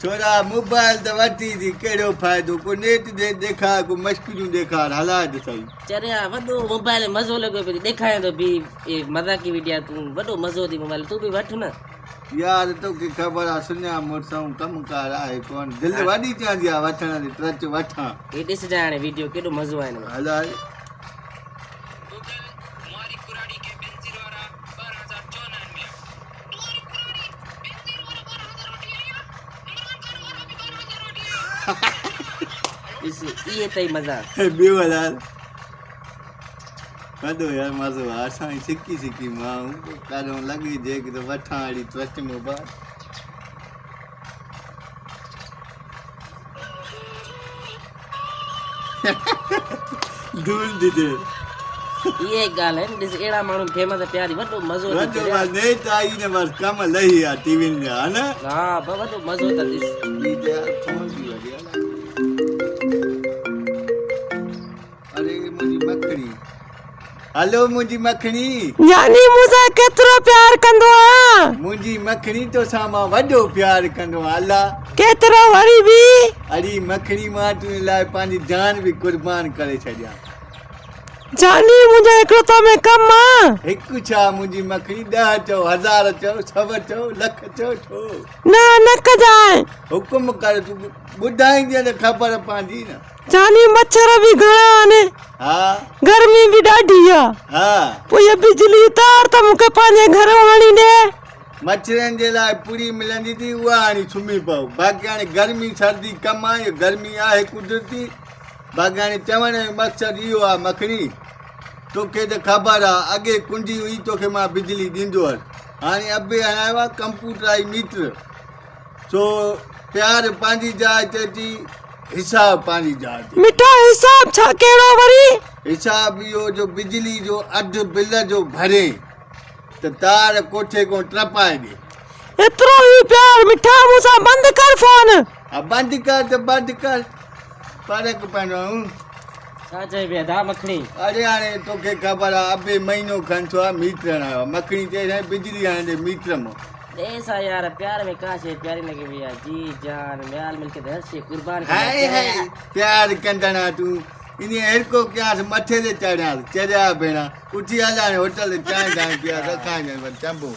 छोरा मोबाइल तो वठी थी कहिड़ो फ़ाइदो को नेट दे ॾेखार को मश्किलियूं ॾेखार हलाए ॾिसई चरिया वॾो मोबाइल मज़ो लॻो पियो ॾेखारे थो बि मज़ाकी वीडिया तूं वॾो मज़ो थी मोबाइल तूं बि वठ न यार तोखे ख़बर आहे सुञा मुड़ुसऊं कमुकार आहे कोन दिलि वॾी चवंदी आहे वठण जी ट्रच वठां हे ॾिसजांइ हाणे वीडियो केॾो मज़ो आहे हिन में हलाए ॾिस इहे अथई मज़ा ॿियो हलाए वॾो यार मज़ो आहे असांजी सिकी सिकी माण्हू ॾाढो लॻे जे की त वठां अहिड़ी ट्रच मोबाइल धूल ॾिजे इहे ॻाल्हि आहिनि ॾिस अहिड़ा माण्हू फेमस प्यारी वॾो मज़ो थो वॾो करे। बसि नेट आई न बसि कम लही आहे टीवियुनि जा हा न हा वॾो मज़ो त ॾिस ॿी त यार फोन बि वठी हलाए अरे मुंहिंजी मखणी हलो मुंहिंजी मखणी यानी मूंसां केतिरो प्यार कंदो आहे मुंहिंजी मखणी तोसां मां वॾो प्यार कंदो आहियां अल्ला केतिरो वरी बि अड़ी मखणी मां तुंहिंजे लाइ पंहिंजी जान बि कुर्बान करे छॾियां जानी मुंहिंजो हिकिड़ो तो में कमु आहे हिकु छा मुंहिंजी मखणी 10 चओ 1000 चओ 100 चओ लख चओ ठो न कजाए हुकुम कर तूं ॿुधाईंदीअ त ख़बर पवंदी न जानी मच्छर बि घणा आहिनि हा गर्मी बि ॾाढी आहे हा पोइ इहा बिजली तार त मूंखे पंहिंजे घर हणी ॾे मच्छरनि जे लाइ पूरी मिलंदी थी उहा हाणे सुम्ही पओ बाक़ी हाणे गर्मी सर्दी कमु आहे गर्मी आहे कुदरती बाक़ी हाणे चवण जो मक़सदु इहो आहे मखणी तोखे त ख़बर आहे अॻे कुंडी हुई तोखे मां बिजली ॾींदो हुअसि हाणे अबे हणायो आहे कंप्यूटराइज मीटर सो प्यार पंहिंजी जाइ ते अची हिसाब पंहिंजी जाइ ते मिठा हिसाब छा कहिड़ो वरी हिसाब इहो जो बिजली जो अधु बिल जो भरे त तार कोठे को टपाए ॾे एतिरो ई प्यार मिठा मूंसां बंदि कर फोन हा बंदि कर त बंदि कर फर्क़ु पवंदो छा चई पिया धा मखणी अरे हाणे तोखे ख़बर आहे अबे महीनो खनि थियो आहे मीटर हणायो मखणी चई साईं बिजली हाणे मीटर मां ऐसा यार प्यार में का शइ प्यारी लॻी वई आहे जी जान म्याल मिलके हर शइ कुर्बान हाय हाय प्यार कंदड़ आहे तूं इन हिड़को कयांसि मथे ते चढ़ियांसि चढ़िया भेण उथी हलां होटल चांहि दांहि पिया रखाइजांइ चंबो